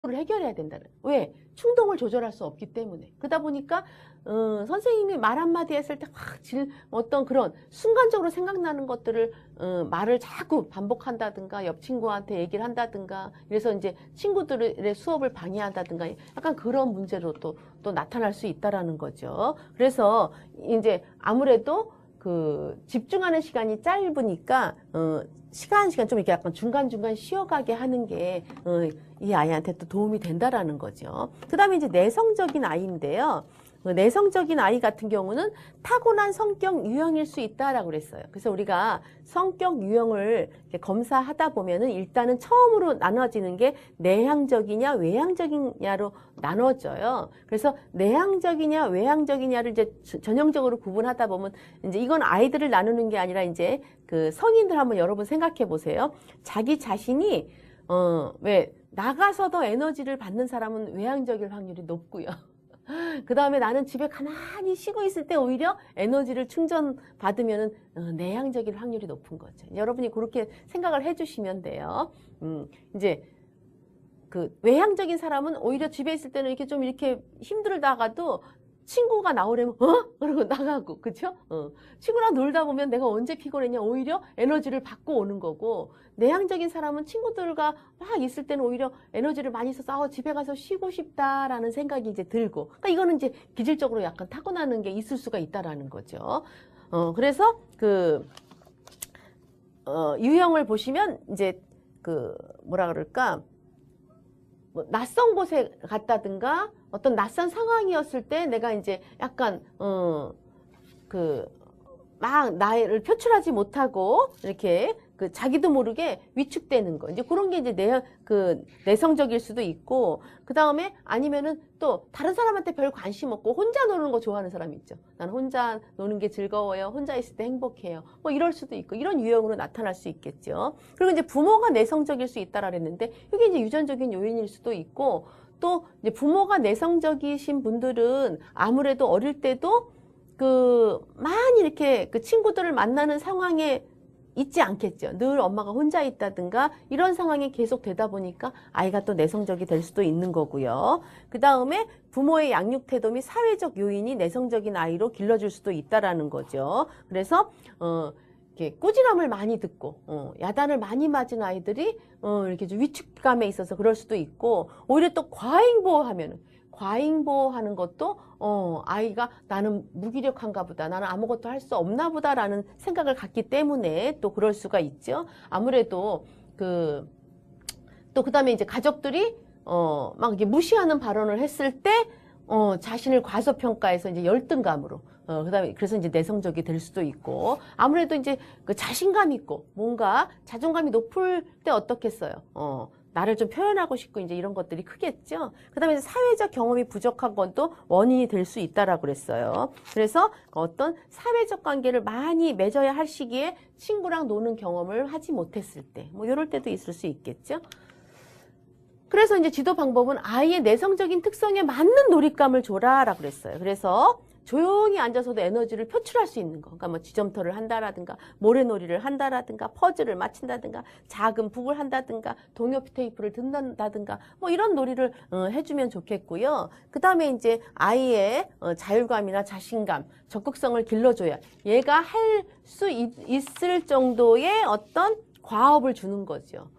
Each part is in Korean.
conflict를 해결해야 된다는. 왜? 충동을 조절할 수 없기 때문에. 그러다 보니까 선생님이 말 한마디 했을 때 어떤 그런 순간적으로 생각나는 것들을 말을 자꾸 반복한다든가 옆 친구한테 얘기를 한다든가 이래서 이제 친구들의 수업을 방해한다든가 약간 그런 문제로 또 나타날 수 있다라는 거죠. 그래서 이제 아무래도 그 집중하는 시간이 짧으니까 시간 좀 이렇게 약간 중간중간 쉬어가게 하는 게 이 아이한테 또 도움이 된다라는 거죠. 그 다음에 이제 내성적인 아이인데요. 내성적인 아이 같은 경우는 타고난 성격 유형일 수 있다라고 그랬어요. 그래서 우리가 성격 유형을 검사하다 보면은 일단은 처음으로 나눠지는 게 내향적이냐 외향적이냐로 나눠져요. 그래서 내향적이냐 외향적이냐를 이제 전형적으로 구분하다 보면 이제 이건 아이들을 나누는 게 아니라 이제 그 성인들 한번 여러분 생각해 보세요. 자기 자신이 왜 나가서도 에너지를 받는 사람은 외향적일 확률이 높고요. 그 다음에 나는 집에 가만히 쉬고 있을 때 오히려 에너지를 충전받으면 내향적일 확률이 높은 거죠. 여러분이 그렇게 생각을 해주시면 돼요. 이제 그 외향적인 사람은 오히려 집에 있을 때는 이렇게 좀 이렇게 힘들다가도 친구가 나오려면 그러고 나가고 그쵸? 친구랑 놀다 보면 내가 언제 피곤했냐 오히려 에너지를 받고 오는 거고 내향적인 사람은 친구들과 막 있을 때는 오히려 에너지를 많이 써서 집에 가서 쉬고 싶다라는 생각이 이제 들고 그러니까 이거는 이제 기질적으로 약간 타고나는 게 있을 수가 있다라는 거죠. 그래서 그 유형을 보시면 이제 그 뭐라 그럴까 뭐 낯선 곳에 갔다든가 어떤 낯선 상황이었을 때 내가 이제 약간 막 나를 표출하지 못하고 이렇게 그 자기도 모르게 위축되는 거 이제 그런 게 이제 내성적일 수도 있고 그 다음에 아니면은 또 다른 사람한테 별 관심 없고 혼자 노는 거 좋아하는 사람이 있죠. 나는 혼자 노는 게 즐거워요. 혼자 있을 때 행복해요. 뭐 이럴 수도 있고 이런 유형으로 나타날 수 있겠죠. 그리고 이제 부모가 내성적일 수 있다라 그랬는데 이게 이제 유전적인 요인일 수도 있고 또 이제 부모가 내성적이신 분들은 아무래도 어릴 때도 많이 이렇게 그 친구들을 만나는 상황에 있지 않겠죠. 늘 엄마가 혼자 있다든가 이런 상황이 계속 되다 보니까 아이가 또 내성적이 될 수도 있는 거고요. 그 다음에 부모의 양육 태도 및 사회적 요인이 내성적인 아이로 길러질 수도 있다라는 거죠. 그래서 이렇게 꾸지람을 많이 듣고 야단을 많이 맞은 아이들이 이렇게 좀 위축감에 있어서 그럴 수도 있고 오히려 또 과잉보호하는 것도 아이가 나는 무기력한가 보다 나는 아무것도 할 수 없나 보다라는 생각을 갖기 때문에 또 그럴 수가 있죠. 아무래도 또 그다음에 이제 가족들이 막 이렇게 무시하는 발언을 했을 때 자신을 과소평가해서 이제 열등감으로 그다음에 그래서 이제 내성적이 될 수도 있고 아무래도 이제 그 자신감 있고 뭔가 자존감이 높을 때 어떻겠어요? 나를 좀 표현하고 싶고 이제 이런 것들이 크겠죠. 그다음에 사회적 경험이 부족한 건 또 원인이 될 수 있다라고 그랬어요. 그래서 어떤 사회적 관계를 많이 맺어야 할 시기에 친구랑 노는 경험을 하지 못했을 때, 뭐 이럴 때도 있을 수 있겠죠. 그래서 이제 지도 방법은 아이의 내성적인 특성에 맞는 놀잇감을 줘라라고 그랬어요. 그래서 조용히 앉아서도 에너지를 표출할 수 있는 거. 그러니까 뭐 지점토를 한다라든가 모래놀이를 한다라든가 퍼즐을 맞춘다든가 작은 북을 한다든가 동요 테이프를 듣는다든가 뭐 이런 놀이를 해주면 좋겠고요. 그 다음에 이제 아이의 자율감이나 자신감, 적극성을 길러줘야 얘가 할 수 있을 정도의 어떤 과업을 주는 거죠.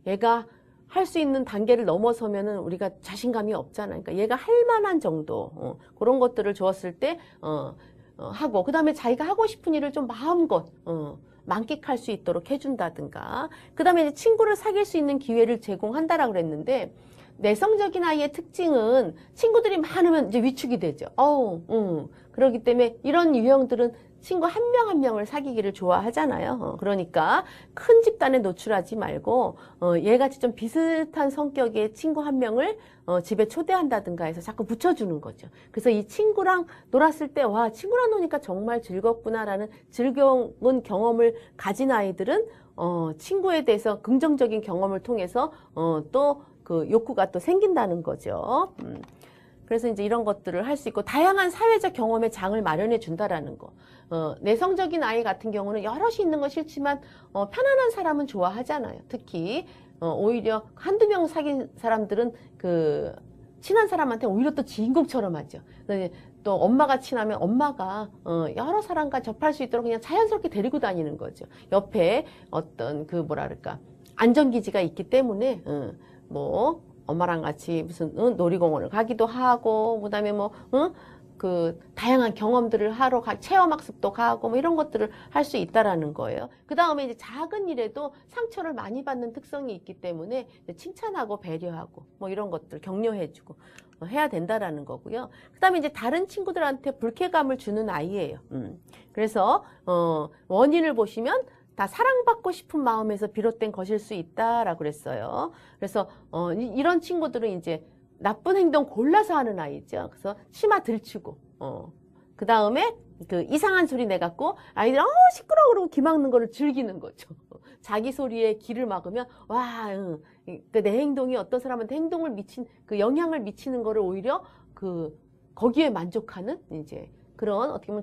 얘가 할 수 있는 단계를 넘어서면은 우리가 자신감이 없잖아요. 그러니까 얘가 할 만한 정도 그런 것들을 주었을 때 하고 그 다음에 자기가 하고 싶은 일을 좀 마음껏 만끽할 수 있도록 해준다든가 그 다음에 이제 친구를 사귈 수 있는 기회를 제공한다라고 그랬는데 내성적인 아이의 특징은 친구들이 많으면 이제 위축이 되죠. 그렇기 때문에 이런 유형들은 친구 한 명 한 명을 사귀기를 좋아하잖아요. 그러니까 큰 집단에 노출하지 말고 얘같이 좀 비슷한 성격의 친구 한 명을 집에 초대한다든가 해서 자꾸 붙여주는 거죠. 그래서 이 친구랑 놀았을 때 와 친구랑 노니까 정말 즐겁구나라는 즐거운 경험을 가진 아이들은 친구에 대해서 긍정적인 경험을 통해서 또 그 욕구가 또 생긴다는 거죠. 그래서 이제 이런 것들을 할 수 있고 다양한 사회적 경험의 장을 마련해 준다라는 거. 내성적인 아이 같은 경우는 여럿이 있는 건 싫지만 편안한 사람은 좋아하잖아요. 특히 오히려 한두 명 사귄 사람들은 그 친한 사람한테 오히려 또 주인공처럼 하죠. 또 엄마가 친하면 엄마가 여러 사람과 접할 수 있도록 그냥 자연스럽게 데리고 다니는 거죠. 옆에 어떤 그 뭐랄까 안전기지가 있기 때문에 뭐 엄마랑 같이 무슨 놀이공원을 가기도 하고 그다음에 뭐 그 다양한 경험들을 하러 체험학습도 가고 뭐 이런 것들을 할 수 있다라는 거예요. 그 다음에 이제 작은 일에도 상처를 많이 받는 특성이 있기 때문에 칭찬하고 배려하고 뭐 이런 것들 격려해주고 해야 된다라는 거고요. 그 다음에 이제 다른 친구들한테 불쾌감을 주는 아이예요. 그래서 원인을 보시면 다 사랑받고 싶은 마음에서 비롯된 것일 수 있다라고 그랬어요. 그래서 이런 친구들은 이제 나쁜 행동 골라서 하는 아이죠. 그래서 치마 들추고, 그 다음에 그 이상한 소리 내갖고 아이들 시끄러워 그러고 귀 막는 거를 즐기는 거죠. 자기 소리에 귀를 막으면 내 행동이 어떤 사람한테 행동을 그 영향을 미치는 거를 오히려 거기에 만족하는 이제 그런 어떻게 보면